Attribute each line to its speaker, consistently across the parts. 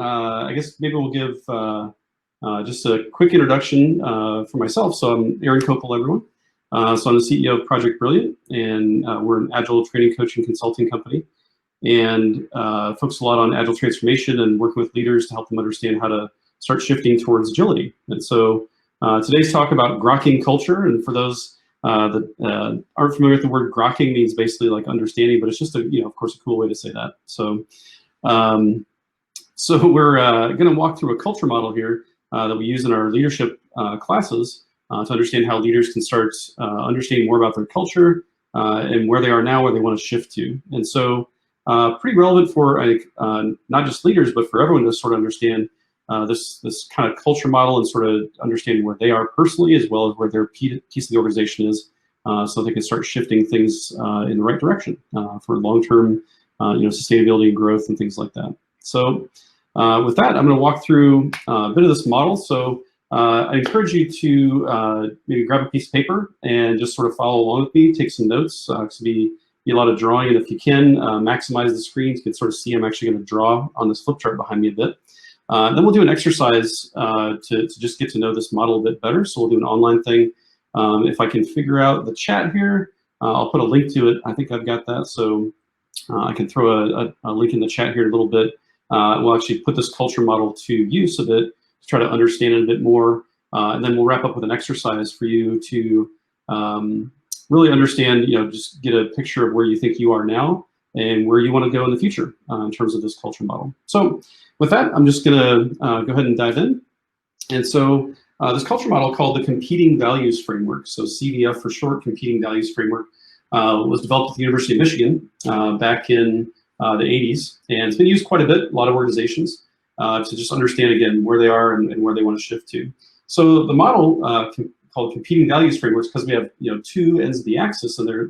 Speaker 1: I guess maybe we'll give just a quick introduction for myself. So I'm Aaron Kopel, everyone. So I'm the CEO of Project Brilliant, and we're an Agile training, coaching, consulting company, and focus a lot on Agile transformation and working with leaders to help them understand how to start shifting towards agility. And so today's talk about Grokking Culture, and for those that aren't familiar with the word grokking, means basically like understanding, but it's just of course, a cool way to say that. So we're going to walk through a culture model here that we use in our leadership classes to understand how leaders can start understanding more about their culture and where they are now, where they want to shift to. And so pretty relevant for not just leaders, but for everyone to sort of understand this kind of culture model and sort of understanding where they are personally, as well as where their piece of the organization is, so they can start shifting things in the right direction for long-term sustainability and growth and things like that. So with that, I'm going to walk through a bit of this model. So I encourage you to maybe grab a piece of paper and just sort of follow along with me, take some notes. It's be a lot of drawing, and if you can, maximize the screen. You can sort of see I'm actually going to draw on this flip chart behind me a bit. Then we'll do an exercise to just get to know this model a bit better. So we'll do an online thing. If I can figure out the chat here, I'll put a link to it. I think I've got that. So I can throw a link in the chat here in a little bit. We'll actually put this culture model to use a bit to try to understand it a bit more. And then we'll wrap up with an exercise for you to really understand, just get a picture of where you think you are now and where you want to go in the future in terms of this culture model. So with that, I'm just going to go ahead and dive in. And so this culture model, called the Competing Values Framework, so CVF for short, Competing Values Framework, was developed at the University of Michigan back in the 80s, and it's been used quite a bit, a lot of organizations, to just understand, again, where they are and where they want to shift to. So the model called Competing Values Frameworks, because we have two ends of the axis, and they're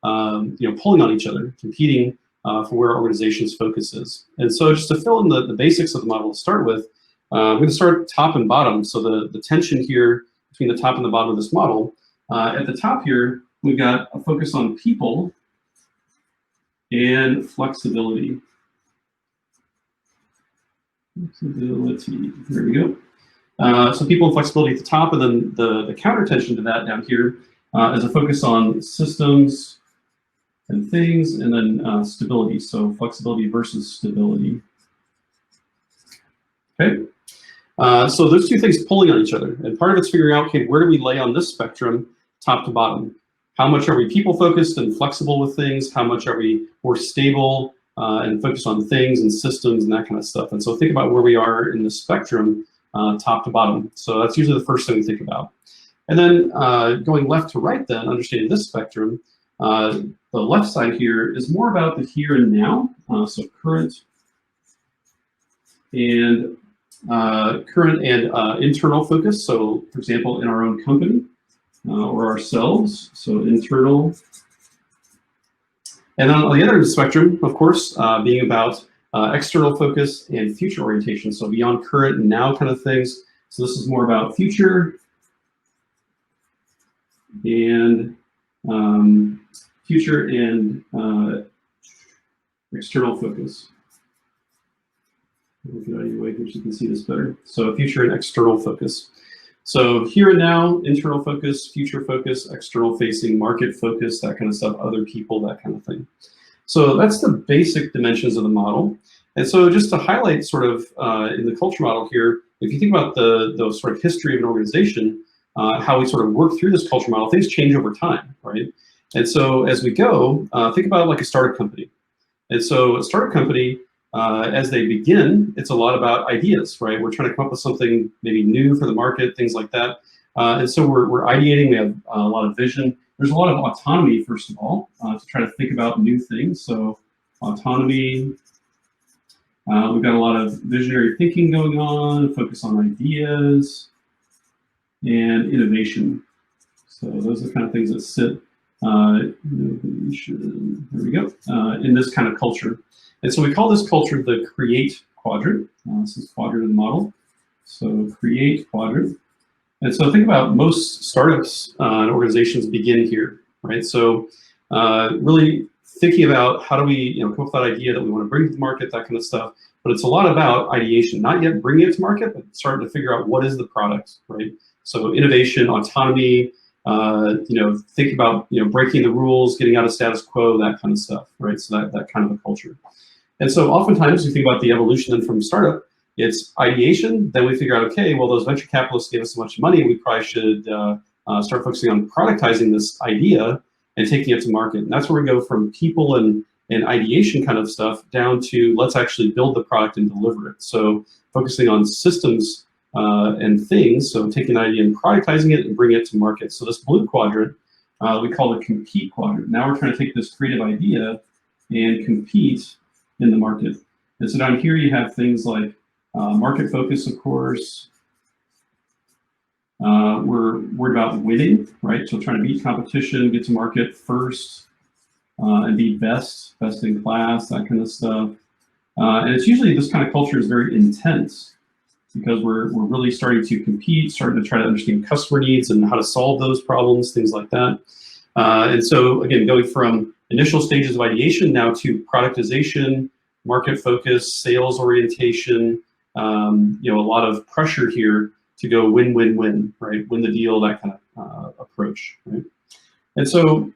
Speaker 1: pulling on each other, competing for where organizations' focus is. And so just to fill in the basics of the model to start with, we're going to start top and bottom. So the tension here between the top and the bottom of this model, at the top here, we've got a focus on people and flexibility. Flexibility, there we go. So people and flexibility at the top, and then the counter tension to that down here is a focus on systems and things, and then stability. So flexibility versus stability. Okay. So those two things pulling on each other, and part of it's figuring out, okay, where do we lay on this spectrum, top to bottom? How much are we people focused and flexible with things? How much are we more stable and focused on things and systems and that kind of stuff? And so think about where we are in the spectrum, top to bottom. So that's usually the first thing we think about. And then going left to right, then understanding this spectrum, the left side here is more about the here and now. So current and internal focus. So for example, in our own company or ourselves, so internal. And then on the other end of the spectrum, of course, being about external focus and future orientation. So beyond current and now kind of things. So this is more about future and external focus. I'll get out of your way here so you can see this better. So future and external focus. So here and now, internal focus, future focus, external facing, market focus, that kind of stuff, other people, that kind of thing. So that's the basic dimensions of the model. And so just to highlight sort of in the culture model here, if you think about the sort of history of an organization, how we sort of work through this culture model, things change over time, right? And so as we go, think about like a startup company. And so a startup company, as they begin, it's a lot about ideas, right? We're trying to come up with something maybe new for the market, things like that. And so we're ideating, we have a lot of vision. There's a lot of autonomy, first of all, to try to think about new things. So autonomy, we've got a lot of visionary thinking going on, focus on ideas, and innovation. So those are the kind of things that sit, innovation, there we go, in this kind of culture. And so we call this culture the create quadrant. This is quadrant of the model. So create quadrant. And so think about most startups and organizations begin here, right? So really thinking about how do we come up with that idea that we want to bring to the market, that kind of stuff. But it's a lot about ideation, not yet bringing it to market, but starting to figure out what is the product, right? So innovation, autonomy, think about breaking the rules, getting out of status quo, that kind of stuff, right? So that kind of a culture. And so oftentimes we think about the evolution then from startup. It's ideation, then we figure out, okay, well, those venture capitalists gave us so much money, we probably should start focusing on productizing this idea and taking it to market. And that's where we go from people and ideation kind of stuff down to let's actually build the product and deliver it. So focusing on systems and things, so taking an idea and productizing it and bringing it to market. So this blue quadrant, we call the compete quadrant. Now we're trying to take this creative idea and compete in the market. And so down here you have things like market focus, of course. We're worried about winning, right? So trying to beat competition, get to market first, and be best in class, that kind of stuff. And it's usually this kind of culture is very intense because we're really starting to compete, starting to try to understand customer needs and how to solve those problems, things like that. And so again, going from initial stages of ideation now to productization, market focus, sales orientation, a lot of pressure here to go win, win, win, right? Win the deal, that kind of approach, right? And so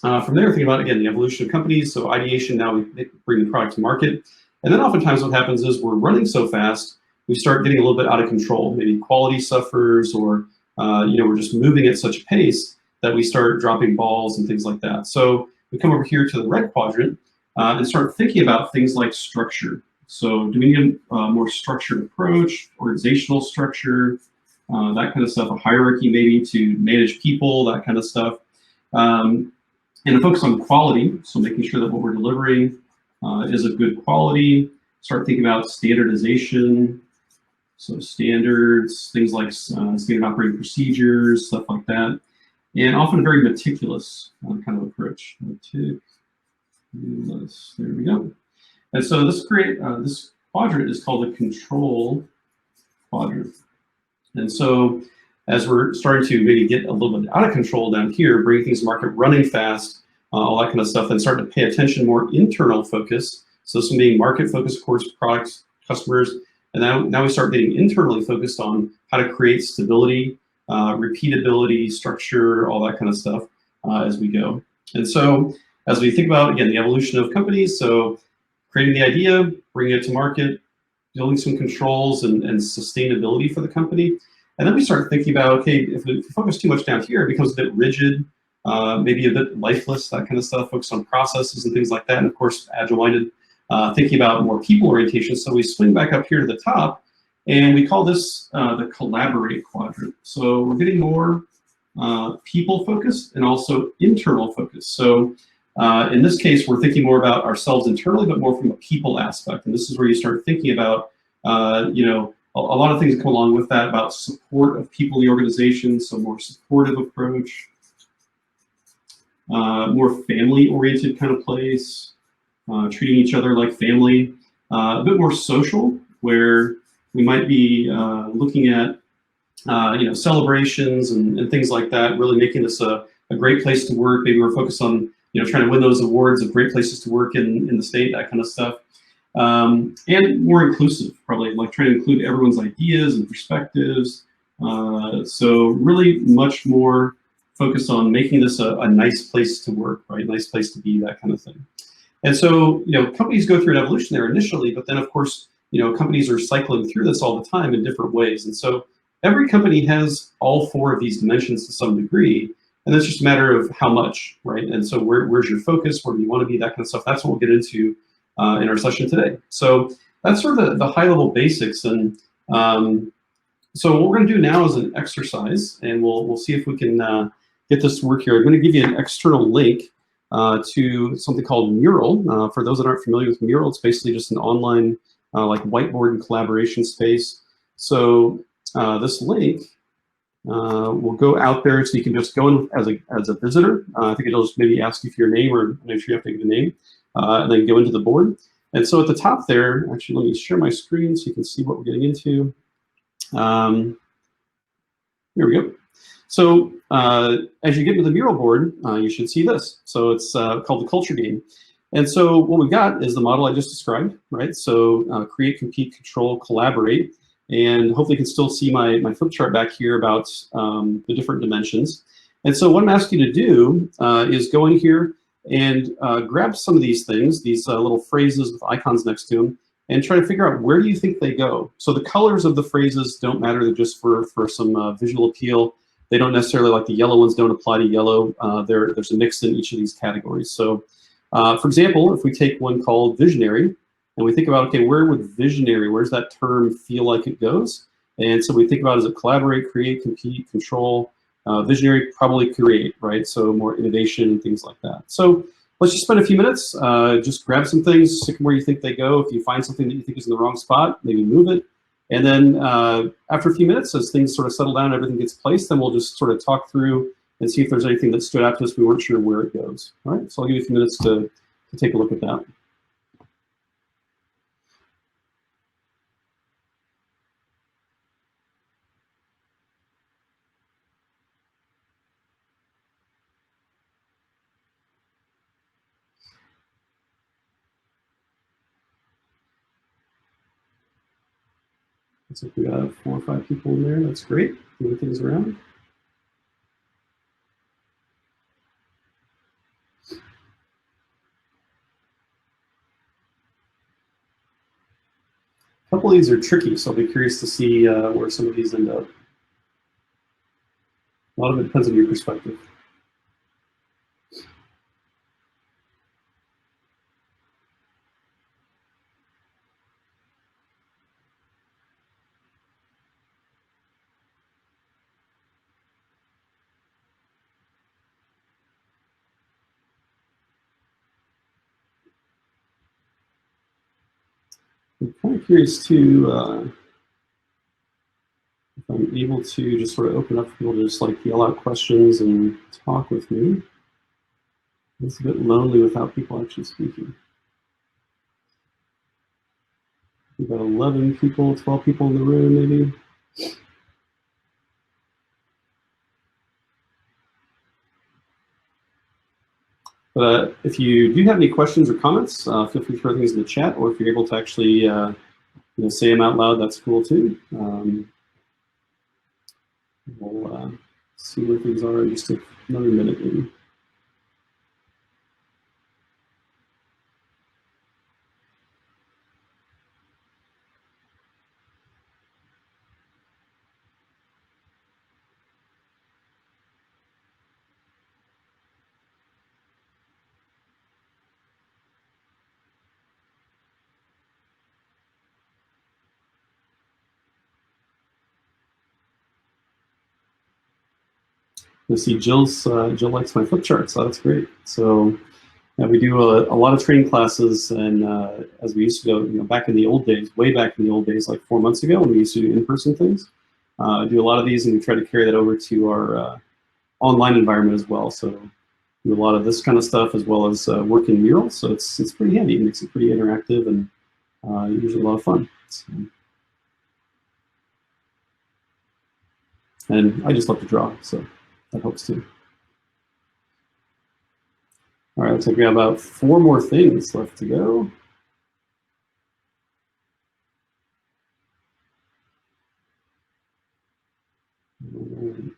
Speaker 1: from there, think about, again, the evolution of companies. So ideation, now we bring the product to market. And then oftentimes what happens is we're running so fast, we start getting a little bit out of control. Maybe quality suffers, or we're just moving at such a pace that we start dropping balls and things like that. So we come over here to the red quadrant and start thinking about things like structure. So do we need a more structured approach, organizational structure, that kind of stuff, a hierarchy maybe to manage people, that kind of stuff. And a focus on quality, so making sure that what we're delivering is of good quality. Start thinking about standardization, so standards, things like standard operating procedures, stuff like that. And often a very meticulous kind of approach. Meticulous, there we go. And so this quadrant is called the control quadrant. And so as we're starting to maybe get a little bit out of control down here, bringing things to market, running fast, all that kind of stuff, and starting to pay attention, more internal focus. So this one being market focused, of course, products, customers. And now we start getting internally focused on how to create stability, repeatability, structure, all that kind of stuff as we go. And so as we think about, again, the evolution of companies, so creating the idea, bringing it to market, building some controls and sustainability for the company. And then we start thinking about, okay, if we focus too much down here, it becomes a bit rigid, maybe a bit lifeless, that kind of stuff, focus on processes and things like that. And of course, agile-minded, thinking about more people orientation. So we swing back up here to the top, and we call this the collaborate quadrant. So we're getting more people focused and also internal focused. So in this case, we're thinking more about ourselves internally, but more from a people aspect. And this is where you start thinking about, a lot of things that come along with that, about support of people in the organization, so more supportive approach, more family-oriented kind of place, treating each other like family, a bit more social, where we might be looking at celebrations and things like that, really making this a great place to work. Maybe we're focused on trying to win those awards of great places to work in the state, that kind of stuff. And more inclusive, probably, like trying to include everyone's ideas and perspectives. So really much more focused on making this a nice place to work, right? Nice place to be, that kind of thing. And so, companies go through an evolution there initially, but then of course, companies are cycling through this all the time in different ways. And so every company has all four of these dimensions to some degree, and it's just a matter of how much, right? And so where's your focus? Where do you want to be? That kind of stuff. That's what we'll get into in our session today. So that's sort of the high level basics. And so what we're going to do now is an exercise, and we'll see if we can get this to work here. I'm going to give you an external link to something called Mural. For those that aren't familiar with Mural, it's basically just an online like whiteboard and collaboration space. So this link will go out there, so you can just go in as a visitor. I think it'll just maybe ask you for your name, or make sure you have to give a name, and then go into the board. And so at the top there, actually, let me share my screen so you can see what we're getting into. Here we go. So as you get to the Mural board, you should see this. So it's called the Culture Game. And so what we've got is the model I just described, right? So create, compete, control, collaborate, and hopefully you can still see my flip chart back here about the different dimensions. And so what I'm asking you to do is go in here and grab some of these things, these little phrases with icons next to them, and try to figure out where do you think they go. So the colors of the phrases don't matter, they're just for some visual appeal. They don't necessarily, like the yellow ones don't apply to yellow. There's a mix in each of these categories. So for example, if we take one called visionary, and we think about, okay, where would visionary, where's that term feel like it goes? And so we think about, is it collaborate, create, compete, control? Visionary, probably create, right? So more innovation and things like that. So let's just spend a few minutes, just grab some things, stick them where you think they go. If you find something that you think is in the wrong spot, maybe move it. And then after a few minutes, as things sort of settle down, everything gets placed, then we'll just sort of talk through and see if there's anything that stood out to us we weren't sure where it goes. All right, so I'll give you a few minutes to take a look at that. Looks like we got 4 or 5 people in there. That's great. Moving things around. A couple of these are tricky, so I'll be curious to see where some of these end up. A lot of it depends on your perspective. I'm kind of curious too if I'm able to just sort of open up for people to just like yell out questions and talk with me. It's a bit lonely without people actually speaking. We've got 11 people, 12 people in the room maybe. But if you do have any questions or comments, feel free to throw things in the chat, or if you're able to actually say them out loud, that's cool too. We'll see where things are in just another minute maybe. You see Jill likes my flip chart, so that's great. So we do a lot of training classes, and as we used to go, back in the old days, way back in the old days, like 4 months ago when we used to do in-person things, do a lot of these, and we try to carry that over to our online environment as well. So do a lot of this kind of stuff as well as work in murals. So it's pretty handy. It makes it pretty interactive and usually a lot of fun. So, and I just love to draw, so that helps too. All right, looks like we have about 4 more things left to go. And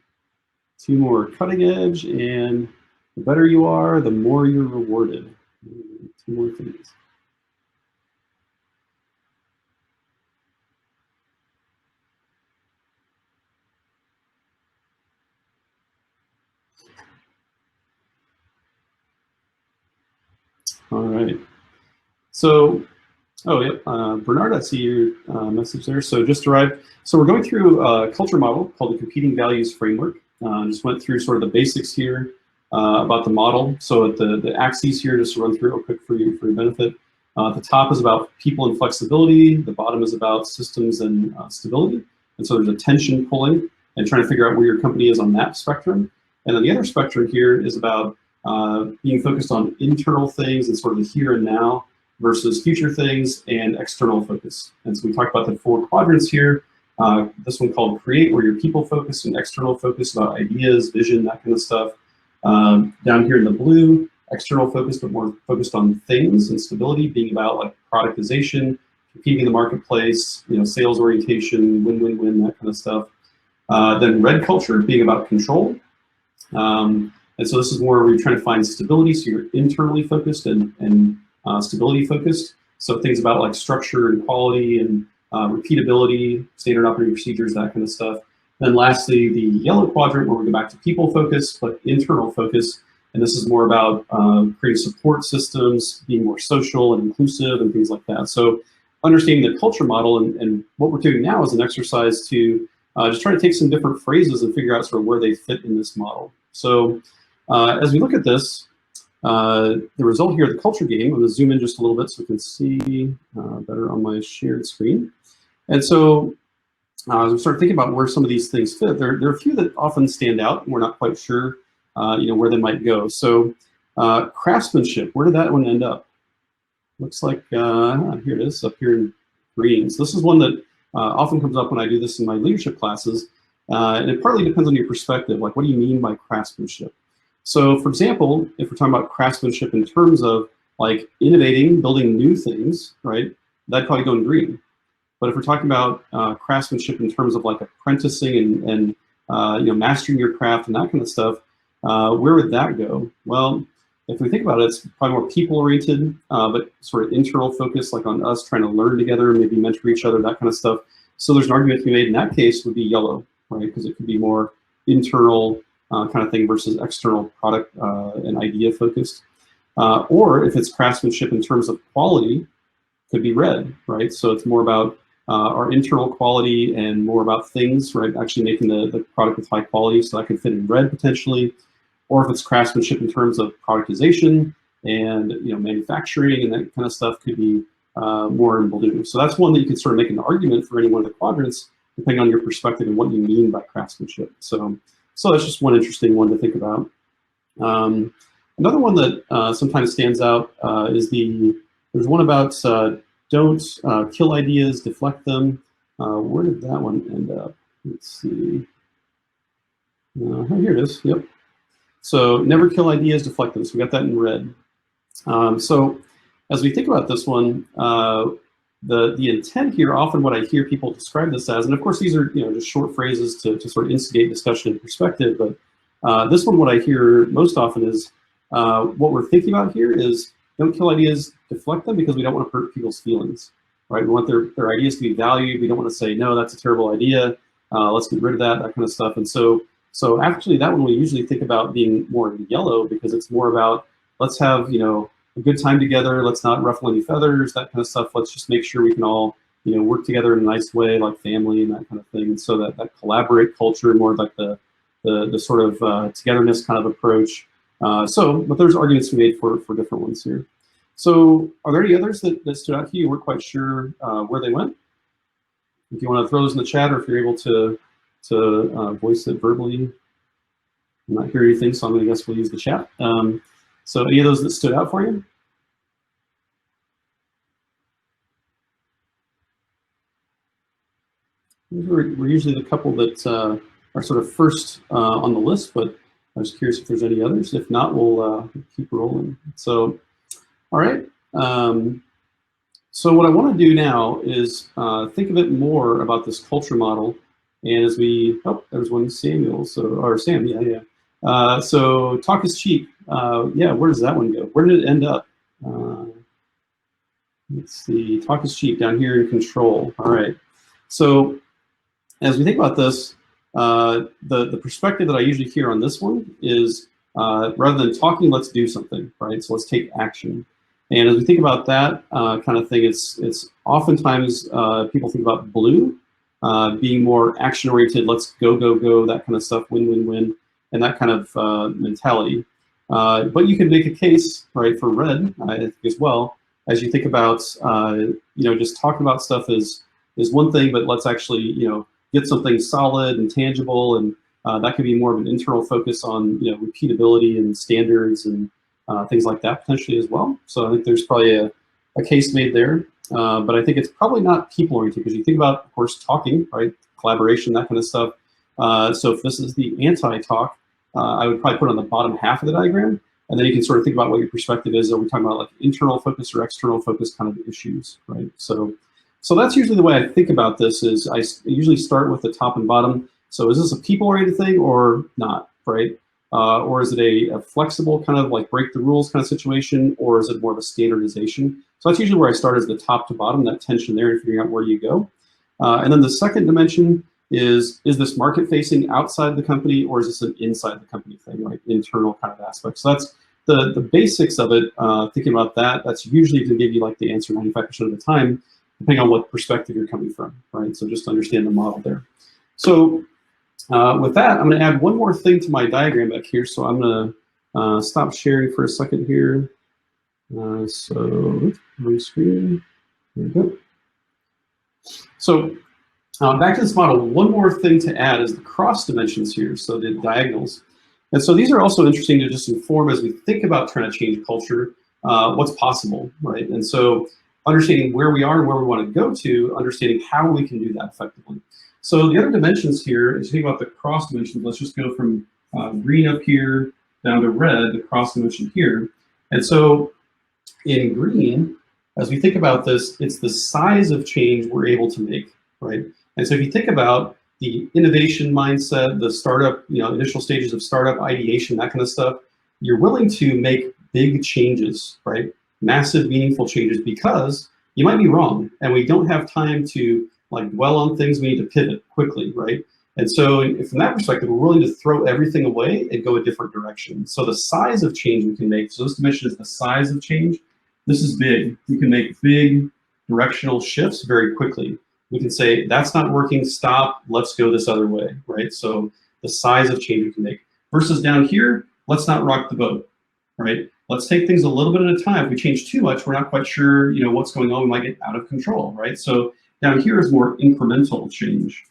Speaker 1: 2 more cutting edge, and the better you are, the more you're rewarded. 2 more things. All right. So, oh, yep. Bernard, I see your message there. So just arrived. So we're going through a culture model called the Competing Values Framework. Just went through sort of the basics here about the model. So at the axes here, just to run through real quick for your benefit. The top is about people and flexibility. The bottom is about systems and stability. And so there's a tension pulling and trying to figure out where your company is on that spectrum. And then the other spectrum here is about being focused on internal things and sort of the here and now versus future things and external focus. And so we talked about the 4 quadrants here. This one called create, where you're people focused, and external focus about ideas, vision, that kind of stuff. Down here in the blue, external focused, but more focused on things and stability, being about like productization, competing in the marketplace, sales orientation, win-win-win, that kind of stuff. Then red culture, being about control. And so this is more where you're trying to find stability, so you're internally focused and stability focused. So things about like structure and quality and repeatability, standard operating procedures, that kind of stuff. Then lastly, the yellow quadrant, where we go back to people focus, but internal focus. And this is more about creating support systems, being more social and inclusive and things like that. So understanding the culture model, and what we're doing now is an exercise to just try to take some different phrases and figure out sort of where they fit in this model. So as we look at this, the result here, the culture game, I'm going to zoom in just a little bit so we can see better on my shared screen. And so as we start thinking about where some of these things fit, there are a few that often stand out, and we're not quite sure where they might go. So craftsmanship, where did that one end up? Looks like, here it is, up here in green. So this is one that often comes up when I do this in my leadership classes, and it partly depends on your perspective, like what do you mean by craftsmanship? So for example, if we're talking about craftsmanship in terms of like innovating, building new things, right, that'd probably go in green. But if we're talking about craftsmanship in terms of like apprenticing and mastering your craft and that kind of stuff, where would that go? Well, if we think about it, it's probably more people-oriented, but sort of internal focus, like on us trying to learn together, maybe mentor each other, that kind of stuff. So there's an argument to be made in that case would be yellow, right? Because it could be more internal kind of thing versus external product and idea focused. Or if it's craftsmanship in terms of quality, could be red, right? So it's more about our internal quality and more about things, right? Actually making the product with high quality, so that could fit in red potentially. Or if it's craftsmanship in terms of productization and manufacturing and that kind of stuff, could be more in blue. So that's one that you can sort of make an argument for any one of the quadrants, depending on your perspective and what you mean by craftsmanship. So that's just one interesting one to think about. Another one that sometimes stands out is there's one about don't kill ideas, deflect them. Where did that one end up? Let's see. Here it is. Yep. So never kill ideas, deflect them. So we got that in red. So as we think about this one, the intent here, often what I hear people describe this as, and of course these are just short phrases to sort of instigate discussion and perspective, but this one, what I hear most often is what we're thinking about here is don't kill ideas, deflect them, because we don't want to hurt people's feelings, right? We want their ideas to be valued. We don't want to say, no, that's a terrible idea. Let's get rid of that kind of stuff. And so actually that one we usually think about being more in yellow, because it's more about let's have a good time together. Let's not ruffle any feathers, that kind of stuff. Let's just make sure we can all work together in a nice way, like family and that kind of thing. And so that collaborate culture, more like the sort of togetherness kind of approach. But there's arguments to be made for different ones here. So are there any others that stood out to you? You weren't quite sure where they went? If you want to throw those in the chat, or if you're able to voice it verbally. I'm not hearing anything, so I'm going to guess we'll use the chat. So any of those that stood out for you? We're usually the couple that are sort of first on the list, but I was curious if there's any others. If not, we'll keep rolling. So, all right. So what I want to do now is think a bit more about this culture model. And as we, there's one Samuel, or Sam, yeah. So talk is cheap. Yeah, where does that one go? Where did it end up? Let's see, talk is cheap down here in control. All right. So as we think about this, the perspective that I usually hear on this one is rather than talking, let's do something, right? So let's take action. And as we think about that kind of thing, it's oftentimes people think about blue being more action-oriented, let's go, go, go, that kind of stuff, win, win, win, and that kind of mentality. But you can make a case, right, for red, I think, as well, as you think about, just talking about stuff is one thing, but let's actually, get something solid and tangible, and that could be more of an internal focus on, repeatability and standards and things like that potentially as well. So I think there's probably a case made there, but I think it's probably not people-oriented, because you think about, of course, talking, right, collaboration, that kind of stuff. So if this is the anti-talk, I would probably put it on the bottom half of the diagram, And then you can sort of think about what your perspective is. Are we talking about like internal focus or external focus kind of issues, right? So that's usually the way I think about this. Is I usually start with the top and bottom. So is this a people-oriented thing or not, right? Or is it a flexible kind of like break the rules kind of situation, or is it more of a standardization? So that's usually where I start, is the top to bottom, that tension there, and figuring out where you go. And then the second dimension is this market-facing outside the company, or is this an inside the company thing, like internal kind of aspect? So that's the basics of it. Thinking about that, that's usually going to give you like the answer 95% of the time, depending on what perspective you're coming from, right? So just understand the model there. So with that, I'm going to add one more thing to my diagram back here. So I'm going to stop sharing for a second here. So my screen, there we go. So back to this model, one more thing to add is the cross dimensions here, so the diagonals. And so these are also interesting to just inform as we think about trying to change culture, what's possible, right? And so understanding where we are and where we want to go to, understanding how we can do that effectively. So the other dimensions here, as you think about the cross dimensions, let's just go from green up here down to red, the cross dimension here. And so in green, as we think about this, it's the size of change we're able to make, right? And so if you think about the innovation mindset, the startup, initial stages of startup ideation, that kind of stuff, you're willing to make big changes, right? Massive, meaningful changes, because you might be wrong, and we don't have time to like dwell on things. We need to pivot quickly, right? And so from that perspective, we're willing to throw everything away and go a different direction. So the size of change we can make, so this dimension is the size of change. This is big. We can make big directional shifts very quickly. We can say, that's not working, stop, let's go this other way, right? So the size of change we can make. Versus down here, let's not rock the boat, right? Let's take things a little bit at a time. If we change too much, we're not quite sure, what's going on. We might get out of control, right? So down here is more incremental change.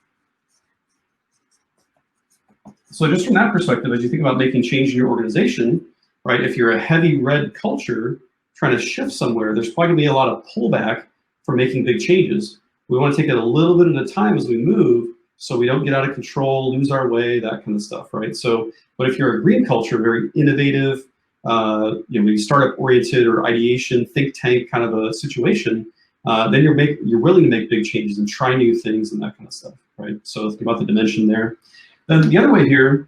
Speaker 1: So just from that perspective, as you think about making change in your organization, right? If you're a heavy red culture trying to shift somewhere, there's probably gonna be a lot of pullback for making big changes. We want to take it a little bit at a time as we move, so we don't get out of control, lose our way, that kind of stuff, right? So, but if you're a green culture, very innovative, maybe startup oriented or ideation, think tank kind of a situation, then you're willing to make big changes and try new things and that kind of stuff, right? So think about the dimension there. Then the other way here,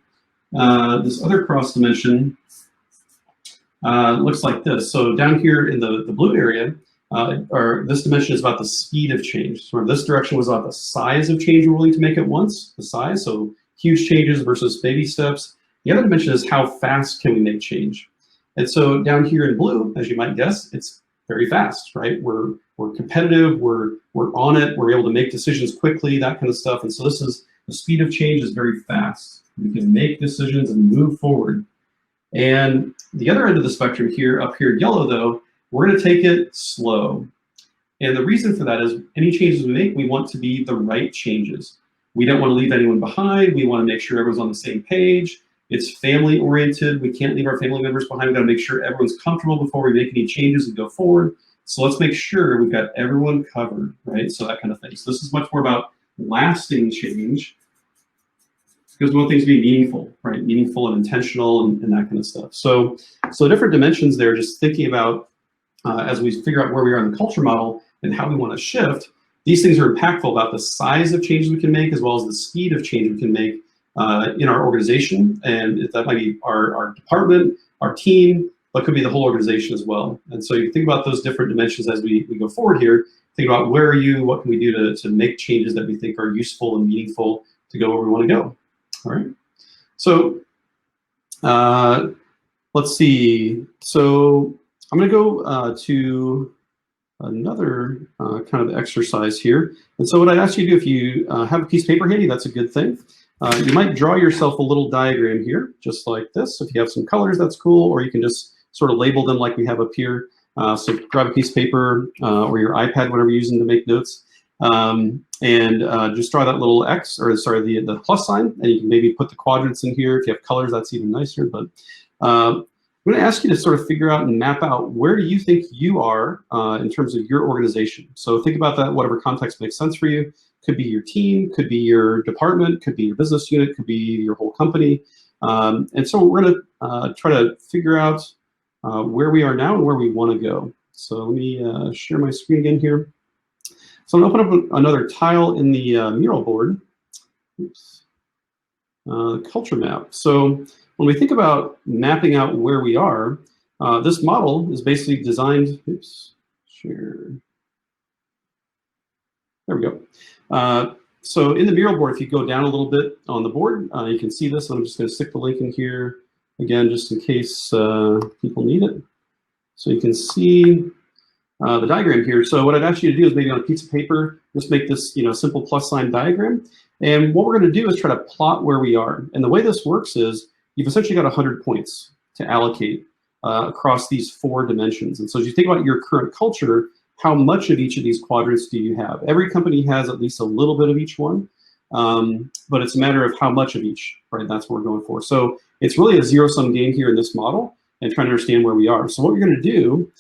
Speaker 1: this other cross dimension looks like this. So down here in the blue area, or this dimension is about the speed of change. So this direction was about the size of change we're willing to make at once, the size, so huge changes versus baby steps. The other dimension is how fast can we make change. And so down here in blue, as you might guess, it's very fast, right? We're competitive, we're on it, we're able to make decisions quickly, that kind of stuff. And so this is, the speed of change is very fast. We can make decisions and move forward. And the other end of the spectrum here, up here in yellow though, we're going to take it slow. And the reason for that is any changes we make, we want to be the right changes. We don't want to leave anyone behind. We want to make sure everyone's on the same page. It's family oriented. We can't leave our family members behind. We've got to make sure everyone's comfortable before we make any changes and go forward. So let's make sure we've got everyone covered, right? So that kind of thing. So this is much more about lasting change, because we want things to be meaningful, right? Meaningful and intentional and that kind of stuff. So different dimensions there, just thinking about as we figure out where we are in the culture model and how we want to shift, these things are impactful about the size of changes we can make, as well as the speed of change we can make in our organization. And that might be our department, our team, but could be the whole organization as well. And so you think about those different dimensions as we go forward here. Think about where are you, what can we do to make changes that we think are useful and meaningful to go where we want to go. All right. So let's see. So I'm going to go to another kind of exercise here. And so what I'd ask you to do, if you have a piece of paper handy, that's a good thing. You might draw yourself a little diagram here, just like this. If you have some colors, that's cool, or you can just sort of label them like we have up here. So grab a piece of paper or your iPad, whatever you're using to make notes, and just draw that little X, or sorry, the plus sign, and you can maybe put the quadrants in here. If you have colors, that's even nicer. But I'm going to ask you to sort of figure out and map out where do you think you are in terms of your organization. So think about that, whatever context makes sense for you. Could be your team, could be your department, could be your business unit, could be your whole company. And so we're going to try to figure out where we are now and where we want to go. So let me share my screen again here. So I'm going to open up another tile in the mural board. Oops. Culture map. So when we think about mapping out where we are, this model is basically designed, oops, share. There we go. So in the mural board, if you go down a little bit on the board, you can see this. I'm just going to stick the link in here again, just in case people need it. So you can see the diagram here. So what I'd ask you to do is maybe on a piece of paper, just make this simple plus sign diagram. And what we're going to do is try to plot where we are. And the way this works is you've essentially got 100 points to allocate across these 4 dimensions. And so as you think about your current culture, how much of each of these quadrants do you have? Every company has at least a little bit of each one, but it's a matter of how much of each, right? That's what we're going for. So it's really a zero-sum game here in this model and trying to understand where we are. So what we're going to do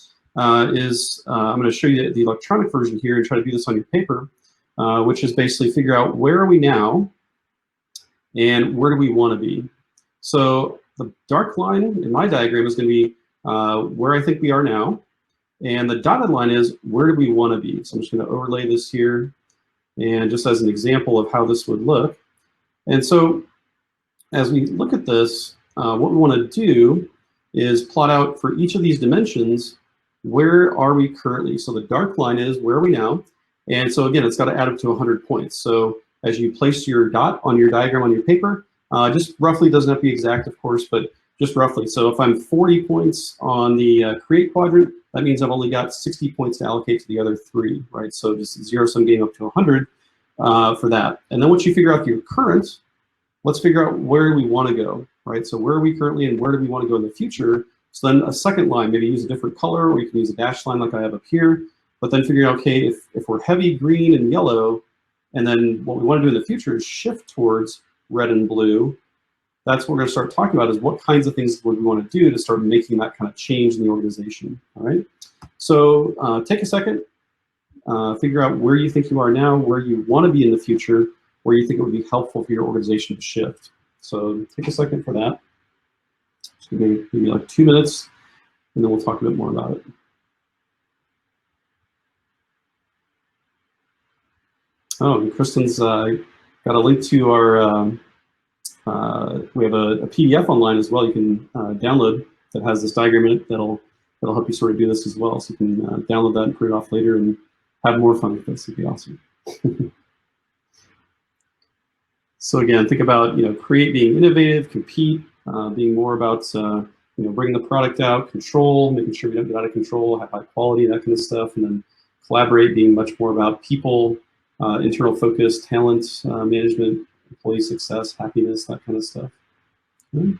Speaker 1: is I'm going to show you the electronic version here and try to do this on your paper, which is basically figure out where are we now and where do we want to be. So the dark line in my diagram is going to be where I think we are now. And the dotted line is where do we want to be? So I'm just going to overlay this here and just as an example of how this would look. And so as we look at this, what we want to do is plot out for each of these dimensions, where are we currently? So the dark line is where are we now? And so again, it's got to add up to 100 points. So as you place your dot on your diagram on your paper, just roughly, doesn't have to be exact, of course, but just roughly. So if I'm 40 points on the create quadrant, that means I've only got 60 points to allocate to the other 3, right? So just a zero-sum game up to 100 for that. And then once you figure out your current, let's figure out where we want to go, right? So where are we currently and where do we want to go in the future? So then a second line, maybe use a different color, or you can use a dashed line like I have up here, but then figure out, okay, if we're heavy green and yellow, and then what we want to do in the future is shift towards red and blue, that's what we're going to start talking about is what kinds of things would we want to do to start making that kind of change in the organization, all right? So take a second, figure out where you think you are now, where you want to be in the future, where you think it would be helpful for your organization to shift. So take a second for that. Just maybe like 2 minutes, and then we'll talk a bit more about it. Oh, and Kristen's got a link to our, we have a PDF online as well you can download that has this diagram in it that'll help you sort of do this as well. So you can download that and print it off later and have more fun with this. It'd be awesome. So again, think about create, being innovative, compete, being more about bringing the product out, control, making sure we don't get out of control, have high quality, that kind of stuff, and then collaborate, being much more about people, internal focus, talent management, employee success, happiness, that kind of stuff. Okay.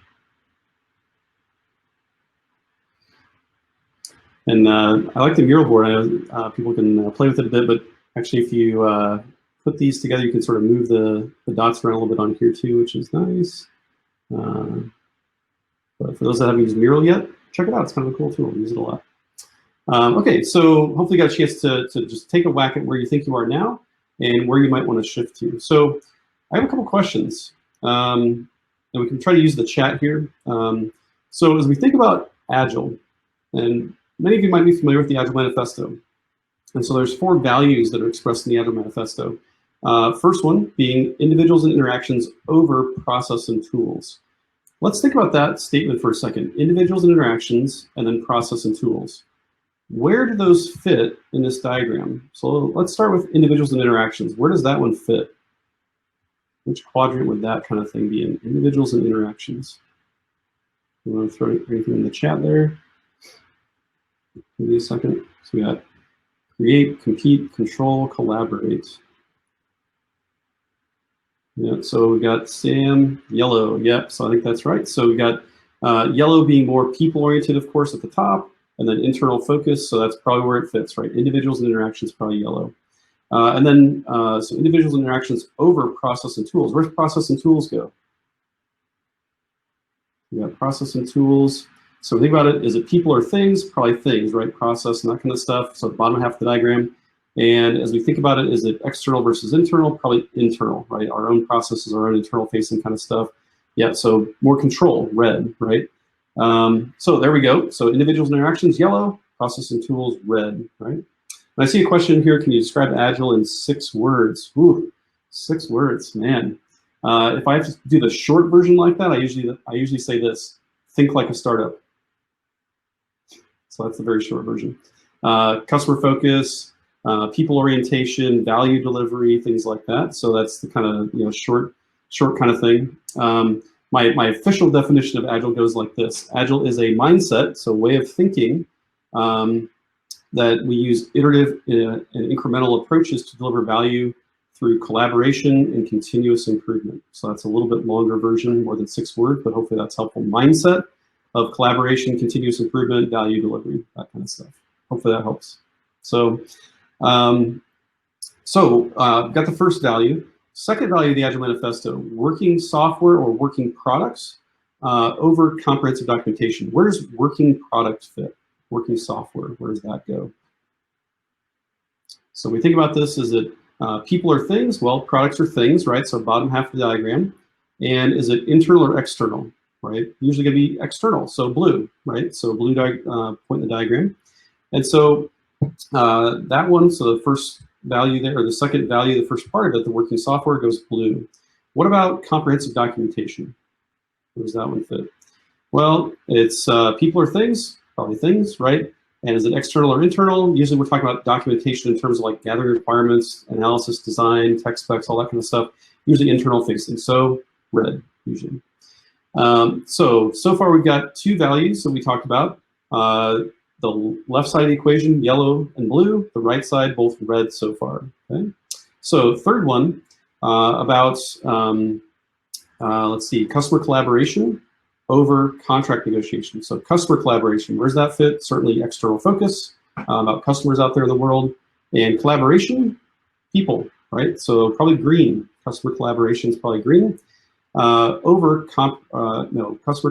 Speaker 1: And I like the mural board. I know people can play with it a bit, but actually if you put these together, you can sort of move the dots around a little bit on here too, which is nice. But for those that haven't used Mural yet, check it out. It's kind of a cool tool. We use it a lot. Okay, so hopefully you got a chance to just take a whack at where you think you are now and where you might want to shift to. So I have a couple questions, and we can try to use the chat here. So as we think about Agile, and many of you might be familiar with the Agile Manifesto. And so there's 4 values that are expressed in the Agile Manifesto. First one being individuals and interactions over process and tools. Let's think about that statement for a second. Individuals and interactions, and then process and tools. Where do those fit in this diagram? So let's start with individuals and interactions. Where does that one fit? Which quadrant would that kind of thing be in? Individuals and interactions. You want to throw anything in the chat there? Give me a second. So we got create, compete, control, collaborate. Yeah, so we got Sam, yellow. Yep, so I think that's right. So we got yellow being more people-oriented, of course, at the top, and then internal focus. So that's probably where it fits, right? Individuals and interactions, probably yellow. And then, so individuals and interactions over process and tools. Where's process and tools go? We got process and tools. So think about it, is it people or things? Probably things, right? Process and that kind of stuff. So the bottom half of the diagram. And as we think about it, is it external versus internal? Probably internal, right? Our own processes, our own internal facing kind of stuff. Yeah, so more control, red, right? So there we go. So individuals and interactions, yellow, process and tools, red, right? And I see a question here, can you describe Agile in 6 words? Ooh, 6 words, man. If I have to do the short version like that, I usually say this: think like a startup. So that's the very short version. Customer focus, people orientation, value delivery, things like that. So that's the kind of short kind of thing. My official definition of Agile goes like this: Agile is a mindset, so way of thinking, that we use iterative and incremental approaches to deliver value through collaboration and continuous improvement. So that's a little bit longer version, more than 6 words, but hopefully that's helpful. Mindset of collaboration, continuous improvement, value delivery, that kind of stuff. Hopefully that helps. So, got the first value. Second value of the Agile Manifesto: working software or working products over comprehensive documentation. Where does working product fit? Working software, where does that go? So we think about this as that people are things. Well, products are things, right? So bottom half of the diagram. And is it internal or external, right? Usually going to be external, so blue, right? So blue point in the diagram. And so that one, so the first value there, or the second value, the first part of it, the working software, goes blue. What about comprehensive documentation? Where does that one fit? Well, it's people are things, probably things, right? And is it external or internal? Usually we're talking about documentation in terms of like gathering requirements, analysis, design, tech specs, all that kind of stuff. Usually internal facing, so red, usually. So far we've got 2 values that we talked about. The left side of the equation, yellow and blue. The right side, both red so far. Okay. So third one, about, let's see, customer collaboration over contract negotiation. So customer collaboration, where's that fit? Certainly external focus, about customers out there in the world. And collaboration, people, right? So probably green. Customer collaboration is probably green. Customer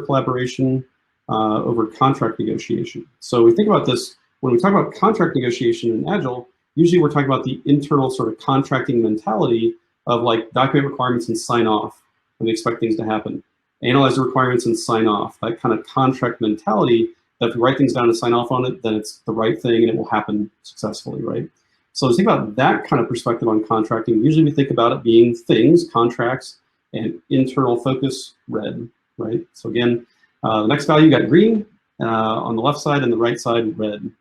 Speaker 1: collaboration over contract negotiation. So we think about this, when we talk about contract negotiation in Agile, usually we're talking about the internal sort of contracting mentality of like document requirements and sign off, and we expect things to happen. Analyze the requirements and sign off, that kind of contract mentality that if you write things down and sign off on it, then it's the right thing and it will happen successfully, right? So let's think about that kind of perspective on contracting. Usually we think about it being things, contracts, and internal focus, red, right? So again, the next value got green on the left side, and the right side, red.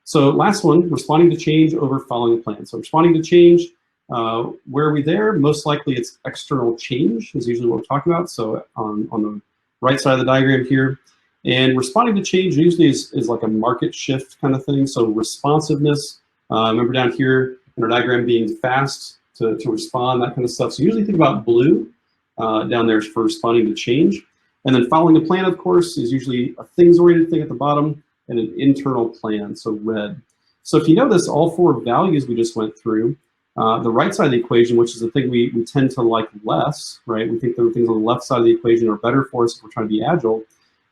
Speaker 1: So last one, responding to change over following a plan. So responding to change, where are we there? Most likely it's external change is usually what we're talking about. So on the right side of the diagram here. And responding to change usually is like a market shift kind of thing. So responsiveness, remember down here in our diagram being fast to respond, that kind of stuff. So usually think about blue down there for responding to change. And then following the plan, of course, is usually a things-oriented thing at the bottom and an internal plan, so red. So if you notice, all 4 values we just went through, the right side of the equation, which is the thing we tend to like less, right? We think the things on the left side of the equation are better for us if we're trying to be agile.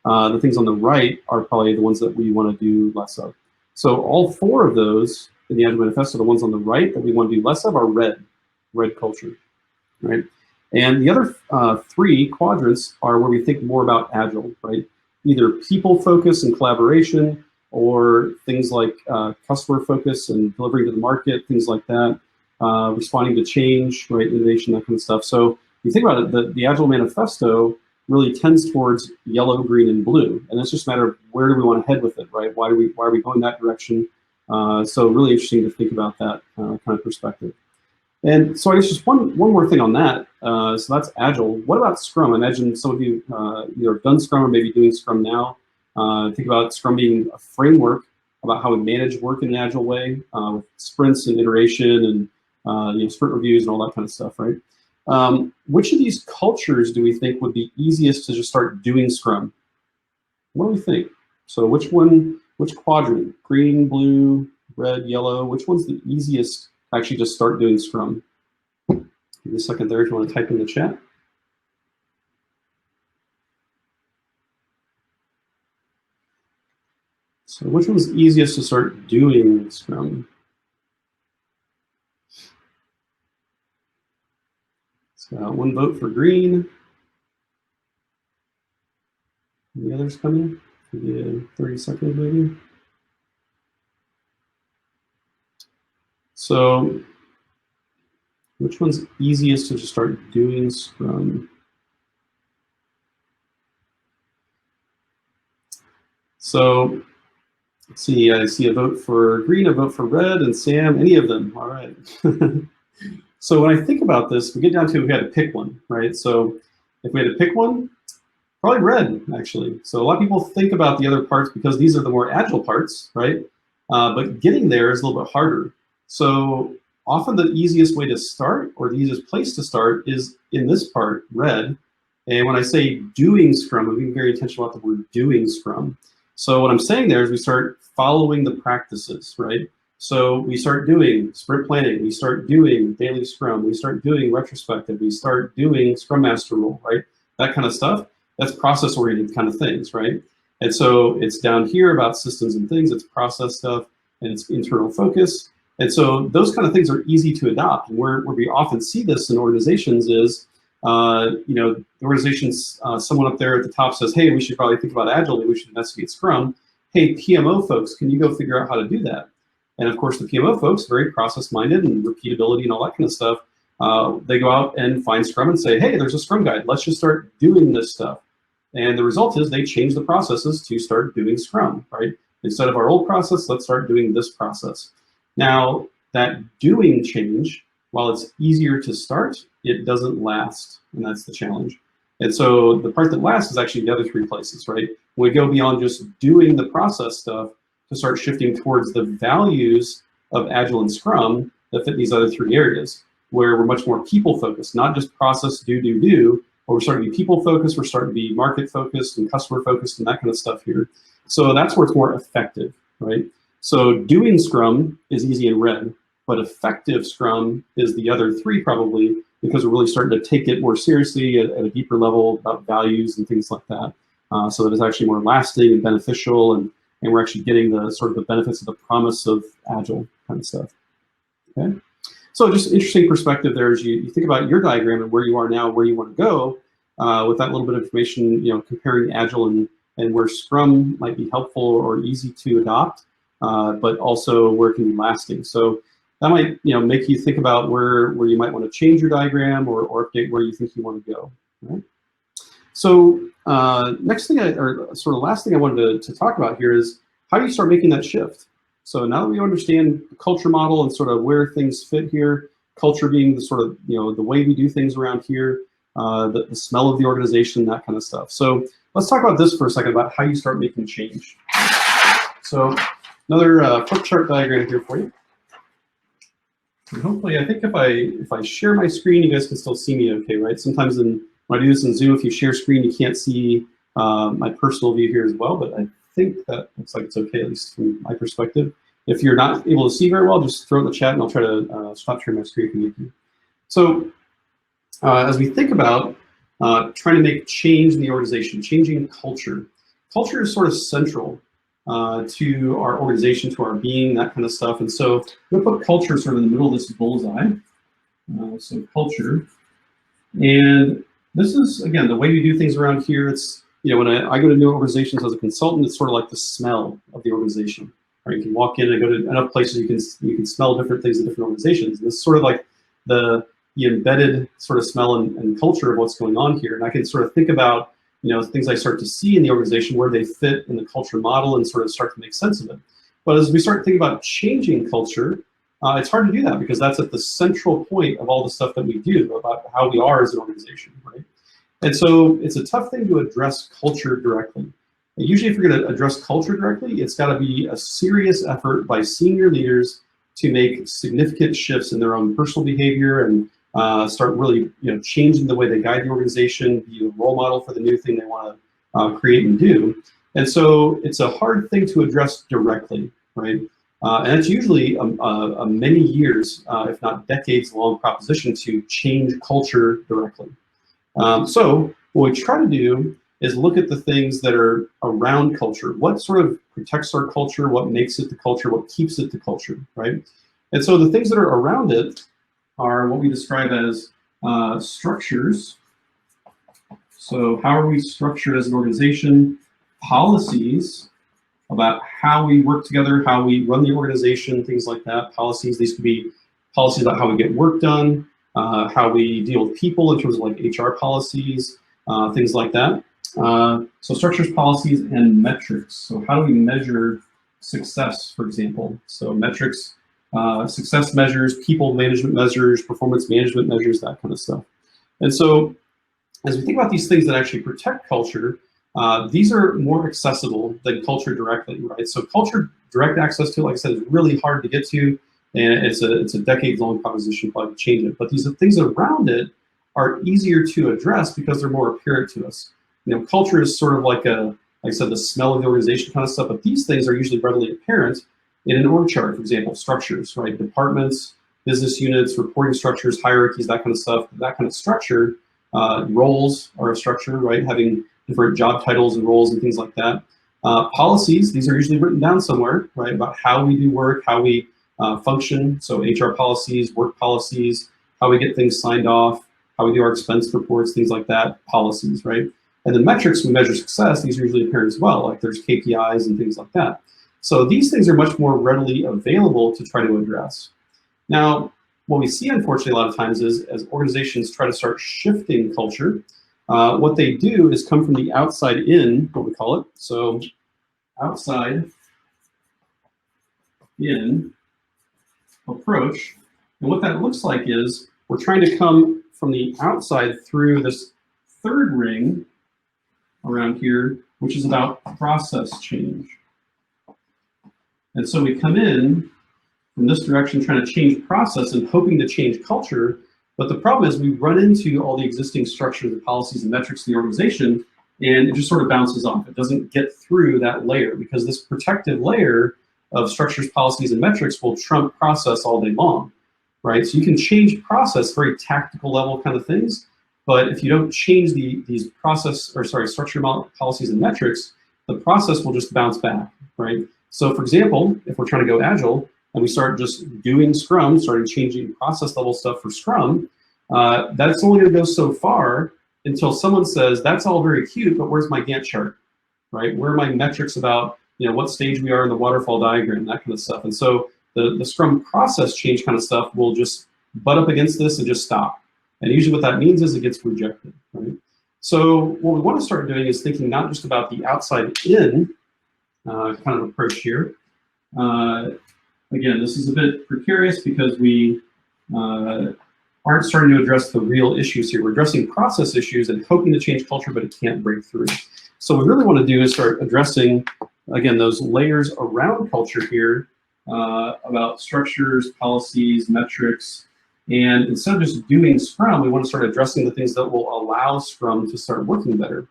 Speaker 1: The things on the right are probably the ones that we want to do less of. So all 4 of those in the Agile Manifesto, the ones on the right that we want to do less of are red culture, right? And the other 3 quadrants are where we think more about Agile, right? Either people focus and collaboration, or things like customer focus and delivering to the market, things like that, responding to change, right? Innovation, that kind of stuff. So if you think about it, the Agile Manifesto really tends towards yellow, green, and blue. And it's just a matter of where do we want to head with it, right? Why are we going that direction? So really interesting to think about that kind of perspective. And so I guess just one more thing on that. So that's Agile. What about Scrum? I imagine some of you either have done Scrum or maybe doing Scrum now. Think about Scrum being a framework about how we manage work in an Agile way with sprints and iteration and sprint reviews and all that kind of stuff, right? Which of these cultures do we think would be easiest to just start doing Scrum? What do we think? So which quadrant? Green, blue, red, yellow, which one's the easiest to actually just start doing Scrum? Give me a second there if you want to type in the chat. So which one's easiest to start doing Scrum? So 1 vote for green. Any others come in. Maybe 30 seconds maybe. So which one's easiest to just start doing Scrum? So let's see, I see a vote for green, a vote for red, and Sam, any of them. All right. So when I think about this, we get down to we had to pick one, right? So if we had to pick one, probably red, actually. So a lot of people think about the other parts because these are the more agile parts, right? But getting there is a little bit harder. So often the easiest way to start, or the easiest place to start, is in this part, red. And when I say doing Scrum, I'm being very intentional about the word doing Scrum. So what I'm saying there is we start following the practices, right? So we start doing sprint planning, we start doing daily Scrum, we start doing retrospective, we start doing Scrum Master role, right? That kind of stuff. That's process-oriented kind of things, right? And so it's down here about systems and things, it's process stuff, and it's internal focus. And so those kind of things are easy to adopt. And where we often see this in organizations is, the organization's someone up there at the top says, hey, we should probably think about Agile, we should investigate Scrum. Hey, PMO folks, can you go figure out how to do that? And of course, the PMO folks, very process-minded and repeatability and all that kind of stuff, they go out and find Scrum and say, hey, there's a Scrum guide. Let's just start doing this stuff. And the result is they change the processes to start doing Scrum, right? Instead of our old process, let's start doing this process. Now, that doing change, while it's easier to start, it doesn't last, and that's the challenge. And so the part that lasts is actually the other three places, right? When we go beyond just doing the process stuff to start shifting towards the values of Agile and Scrum that fit these other three areas, where we're much more people-focused, not just process, do, but we're starting to be people-focused, we're starting to be market-focused and customer-focused and that kind of stuff here. So that's where it's more effective, right? So doing Scrum is easy in red, but effective Scrum is the other three probably, because we're really starting to take it more seriously at a deeper level about values and things like that. So that it's actually more lasting and beneficial, and we're actually getting the sort of the benefits of the promise of Agile kind of stuff. Okay. So just interesting perspective there as you think about your diagram and where you are now, where you want to go, with that little bit of information, comparing Agile and where Scrum might be helpful or easy to adopt, but also where it can be lasting. So that might make you think about where you might want to change your diagram or update where you think you want to go. Right? So next thing, or sort of last thing I wanted to talk about here is how do you start making that shift? So now that we understand the culture model and sort of where things fit here, culture being the sort of the way we do things around here, the smell of the organization, that kind of stuff. So let's talk about this for a second about how you start making change. So another flip chart diagram here for you. And hopefully, I think if I share my screen, you guys can still see me okay, right? Sometimes when I do this in Zoom, if you share screen, you can't see my personal view here as well, but I think that looks like it's okay, at least from my perspective. If you're not able to see very well, just throw it in the chat and I'll try to stop sharing my screen if you need to. So as we think about trying to make change in the organization, changing culture, culture is sort of central to our organization, to our being, that kind of stuff. And so we'll put culture sort of in the middle of this bullseye. So culture. And this is, again, the way we do things around here. It's, when I go to new organizations as a consultant, it's sort of like the smell of the organization. Right? You can walk in and go to enough places, you can smell different things in different organizations. And this is sort of like the embedded sort of smell and culture of what's going on here. And I can sort of think about things I start to see in the organization, where they fit in the culture model and sort of start to make sense of it. But as we start thinking about changing culture, it's hard to do that because that's at the central point of all the stuff that we do about how we are as an organization, right? And so it's a tough thing to address culture directly. And usually if you're going to address culture directly, it's got to be a serious effort by senior leaders to make significant shifts in their own personal behavior and start really changing the way they guide the organization, be a role model for the new thing they want to create and do. And so it's a hard thing to address directly, right? And it's usually a many years, if not decades long proposition to change culture directly. So what we try to do is look at the things that are around culture. What sort of protects our culture? What makes it the culture? What keeps it the culture, right? And so the things that are around it are what we describe as structures. So how are we structured as an organization? policies about how we work together, how we run the organization, things like that. Policies, these could be policies about how we get work done, how we deal with people in terms of like HR policies, things like that. So structures, policies, and metrics. So how do we measure success, for example? So metrics, success measures, people management measures, performance management measures, that kind of stuff. And so as we think about these things that actually protect culture, these are more accessible than culture directly, right? So culture direct access to, like I said, is really hard to get to, and it's a decades-long proposition probably to change it. But these things around it are easier to address because they're more apparent to us. You know, culture is sort of like I said, the smell of the organization kind of stuff, but these things are usually readily apparent in an org chart, for example, structures, right? Departments, business units, reporting structures, hierarchies, that kind of stuff, that kind of structure. Roles are a structure, right? Having different job titles and roles and things like that. Policies, these are usually written down somewhere, right? About how we do work, how we function. So HR policies, work policies, how we get things signed off, how we do our expense reports, things like that, policies, right? And the metrics we measure success, these are usually apparent as well, like there's KPIs and things like that. So these things are much more readily available to try to address. Now, what we see, unfortunately, a lot of times is as organizations try to start shifting culture, what they do is come from the outside in, what we call it. So outside in approach. And what that looks like is we're trying to come from the outside through this third ring around here, which is about process change. And so we come in from this direction trying to change process and hoping to change culture. But the problem is we run into all the existing structures and policies and metrics in the organization, and it just sort of bounces off. It doesn't get through that layer because this protective layer of structures, policies, and metrics will trump process all day long, right? So you can change process, very tactical level kind of things, but if you don't change these structure, policies, and metrics, the process will just bounce back, right? So for example, if we're trying to go Agile, and we start just doing Scrum, starting changing process level stuff for Scrum, that's only gonna go so far until someone says, that's all very cute, but where's my Gantt chart, right? Where are my metrics about what stage we are in the waterfall diagram, that kind of stuff. And so the Scrum process change kind of stuff will just butt up against this and just stop. And usually what that means is it gets rejected, right? So what we wanna start doing is thinking not just about the outside in kind of approach here. Again, this is a bit precarious because we aren't starting to address the real issues here. We're addressing process issues and hoping to change culture, but it can't break through. So what we really want to do is start addressing, again, those layers around culture here about structures, policies, metrics, and instead of just doing Scrum, we want to start addressing the things that will allow Scrum to start working better.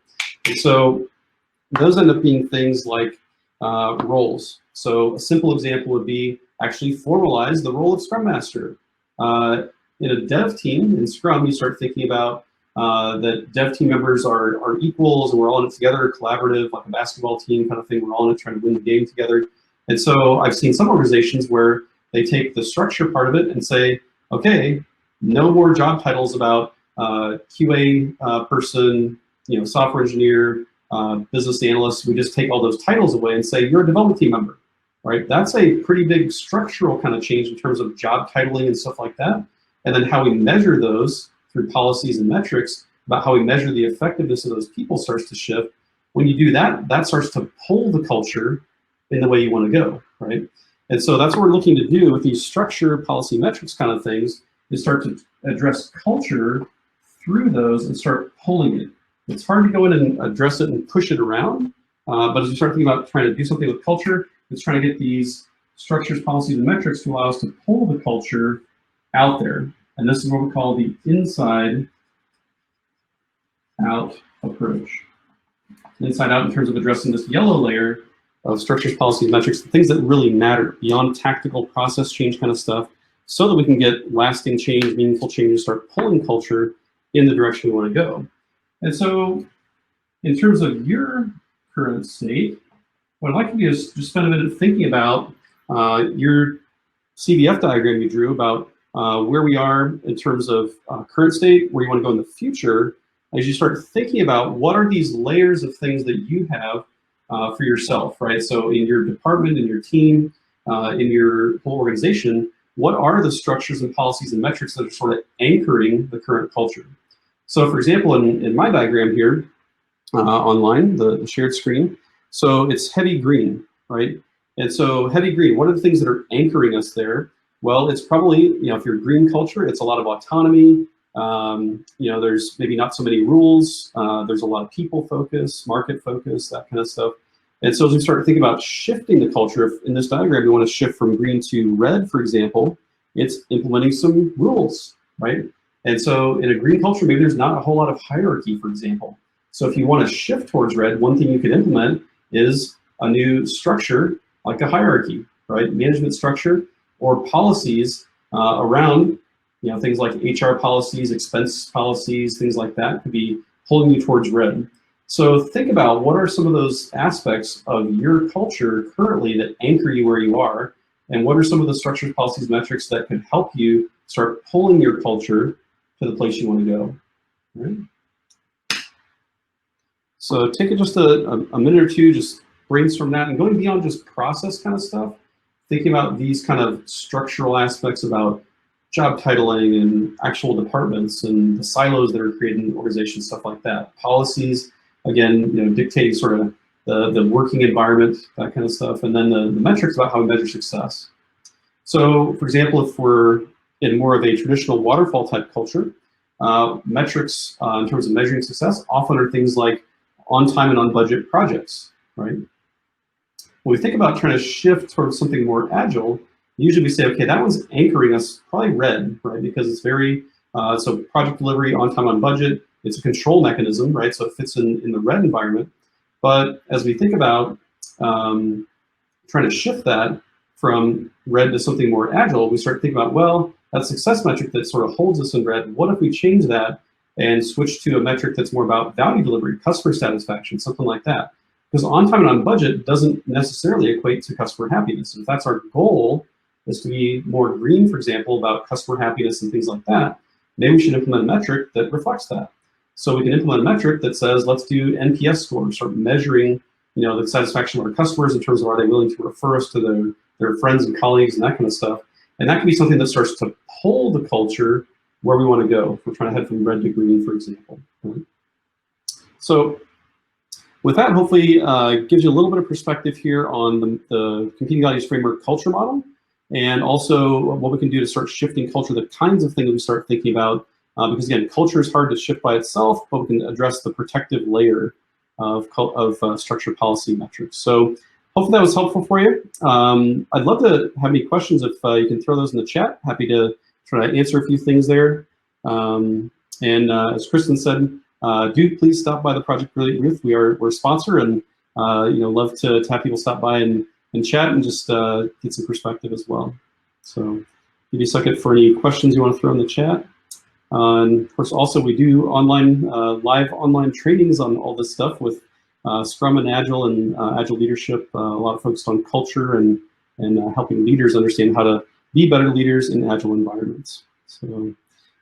Speaker 1: And so those end up being things like roles. So a simple example would be actually formalize the role of Scrum Master. In a dev team, in Scrum, you start thinking about that dev team members are equals and we're all in it together, collaborative, like a basketball team kind of thing. We're all in it trying to win the game together. And so I've seen some organizations where they take the structure part of it and say, okay, no more job titles about QA person, software engineer, business analyst. We just take all those titles away and say, you're a development team member, right? That's a pretty big structural kind of change in terms of job titling and stuff like that. And then how we measure those through policies and metrics about how we measure the effectiveness of those people starts to shift. When you do that, that starts to pull the culture in the way you want to go, right? And so that's what we're looking to do with these structure, policy, metrics kind of things, is start to address culture through those and start pulling it. It's hard to go in and address it and push it around, but as we start thinking about trying to do something with culture, it's trying to get these structures, policies, and metrics to allow us to pull the culture out there. And this is what we call the inside out approach. Inside out in terms of addressing this yellow layer of structures, policies, metrics, the things that really matter beyond tactical process change kind of stuff, so that we can get lasting change, meaningful change, and start pulling culture in the direction we want to go. And so in terms of your current state, what I'd like to do is just spend a minute thinking about your CVF diagram you drew about where we are in terms of current state, where you want to go in the future, as you start thinking about what are these layers of things that you have for yourself, right? So in your department, in your team, in your whole organization, what are the structures and policies and metrics that are sort of anchoring the current culture? So for example, in my diagram here, online, the shared screen, so it's heavy green, right? And so heavy green, what are the things that are anchoring us there? Well, it's probably, if you're green culture, it's a lot of autonomy. There's maybe not so many rules. There's a lot of people focus, market focus, that kind of stuff. And so as we start to think about shifting the culture, if in this diagram we want to shift from green to red, for example, it's implementing some rules, right? And so in a green culture, maybe there's not a whole lot of hierarchy, for example. So if you want to shift towards red, one thing you could implement is a new structure, like a hierarchy, right? Management structure or policies around, things like HR policies, expense policies, things like that could be pulling you towards red. So think about what are some of those aspects of your culture currently that anchor you where you are, and what are some of the structures, policies, metrics that could help you start pulling your culture to the place you want to go. Right? So take just a minute or two, just brainstorm that, and going beyond just process kind of stuff, thinking about these kind of structural aspects about job titling and actual departments and the silos that are created in organizations, stuff like that. Policies, again, dictating sort of the working environment, that kind of stuff, and then the metrics about how we measure success. So, for example, if we're in more of a traditional waterfall type culture, metrics in terms of measuring success often are things like on time and on budget projects, right? When we think about trying to shift towards something more agile, usually we say, okay, that one's anchoring us probably red, right? Because it's very, so project delivery, on time, on budget, it's a control mechanism, right? So it fits in the red environment. But as we think about trying to shift that from red to something more agile, we start thinking about, well, that success metric that sort of holds us in red, what if we change that and switch to a metric that's more about value delivery, customer satisfaction, something like that? Because on time and on budget doesn't necessarily equate to customer happiness. And if that's our goal, is to be more green, for example, about customer happiness and things like that, maybe we should implement a metric that reflects that. So we can implement a metric that says, let's do NPS scores, start measuring, the satisfaction of our customers in terms of are they willing to refer us to their friends and colleagues and that kind of stuff. And that can be something that starts to pull the culture where we want to go. If we're trying to head from red to green, for example. So with that, hopefully gives you a little bit of perspective here on the competing values framework culture model, and also what we can do to start shifting culture, the kinds of things we start thinking about, because again, culture is hard to shift by itself, but we can address the protective layer of structured policy metrics. So hopefully that was helpful for you. I'd love to have any questions if you can throw those in the chat. Happy to try to answer a few things there. As Kristen said, do please stop by the Project Brilliant booth. We're a sponsor, and love to have people stop by and chat and just get some perspective as well. So give you a second for any questions you want to throw in the chat. And of course, also we do online live online trainings on all this stuff with Scrum and Agile Agile leadership. A lot of focused on culture and helping leaders understand how to be better leaders in Agile environments. So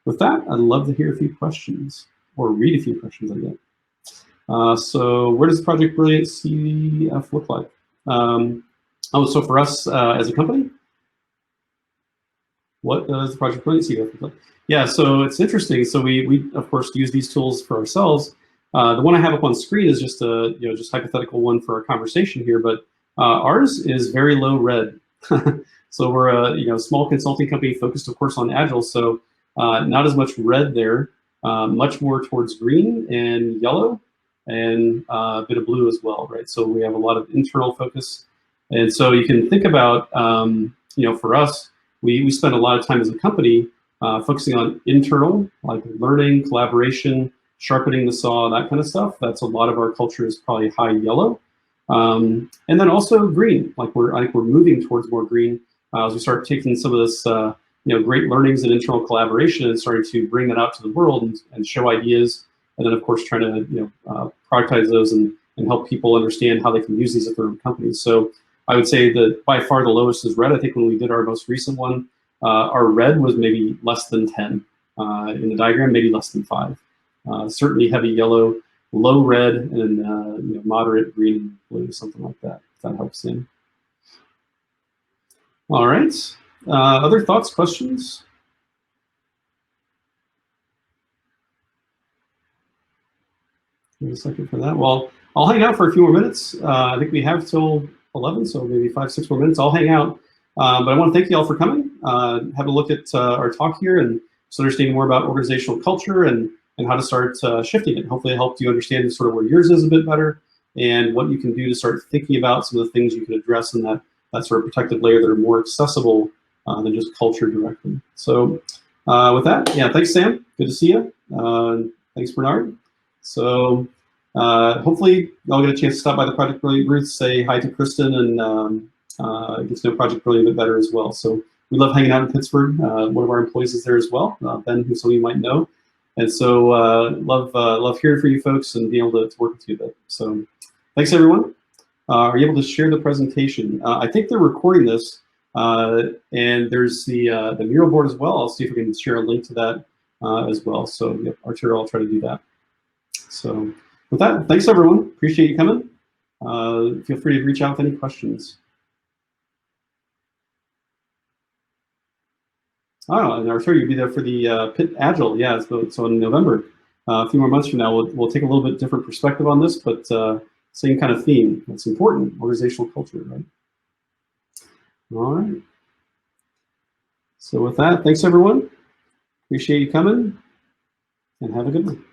Speaker 1: with that, I'd love to hear a few questions or read a few questions I get. So where does Project Brilliant CVF look like? So for us as a company, what does the Project Brilliant CVF look like? Yeah, so it's interesting. So we of course use these tools for ourselves. The one I have up on screen is just a just hypothetical one for our conversation here, but ours is very low red. So we're a small consulting company focused, of course, on Agile. So not as much red there, much more towards green and yellow, and a bit of blue as well, right? So we have a lot of internal focus, and so you can think about for us, we spend a lot of time as a company focusing on internal, like learning, collaboration, sharpening the saw, that kind of stuff. That's a lot of our culture is probably high yellow. And then also green, I think we're moving towards more green as we start taking some of this great learnings and internal collaboration and starting to bring that out to the world and show ideas. And then of course trying to productize those and help people understand how they can use these at their own companies. So I would say that by far the lowest is red. I think when we did our most recent one, our red was maybe less than 10 in the diagram, maybe less than 5. Certainly heavy yellow. low red and you know, moderate green and blue, something like that, if that helps in. All right. Other thoughts, questions? Give me a second for that. Well, I'll hang out for a few more minutes. I think we have till 11, so maybe 5-6 more minutes. I'll hang out. But I want to thank you all for coming. Have a look at our talk here and just understanding more about organizational culture and how to start shifting it. Hopefully it helped you understand sort of where yours is a bit better and what you can do to start thinking about some of the things you can address in that sort of protective layer that are more accessible than just culture directly. So with that, yeah, thanks, Sam. Good to see you. Thanks, Bernard. So hopefully y'all get a chance to stop by the Project Brilliant booth, say hi to Kristen, and get to know Project Brilliant a bit better as well. So we love hanging out in Pittsburgh. One of our employees is there as well, Ben, who some of you might know. And so love hearing from you folks and being able to work with you a bit. So thanks, everyone. Are you able to share the presentation? I think they're recording this, and there's the mural board as well. I'll see if we can share a link to that as well. So yep, Arturo, I'll try to do that. So with that, thanks everyone. Appreciate you coming. Feel free to reach out with any questions. Oh, and Arturo, you'll be there for the Pitt Agile, yeah. So in November, a few more months from now, we'll take a little bit different perspective on this, but same kind of theme. It's important, organizational culture, right? All right. So with that, thanks everyone. Appreciate you coming, and have a good one.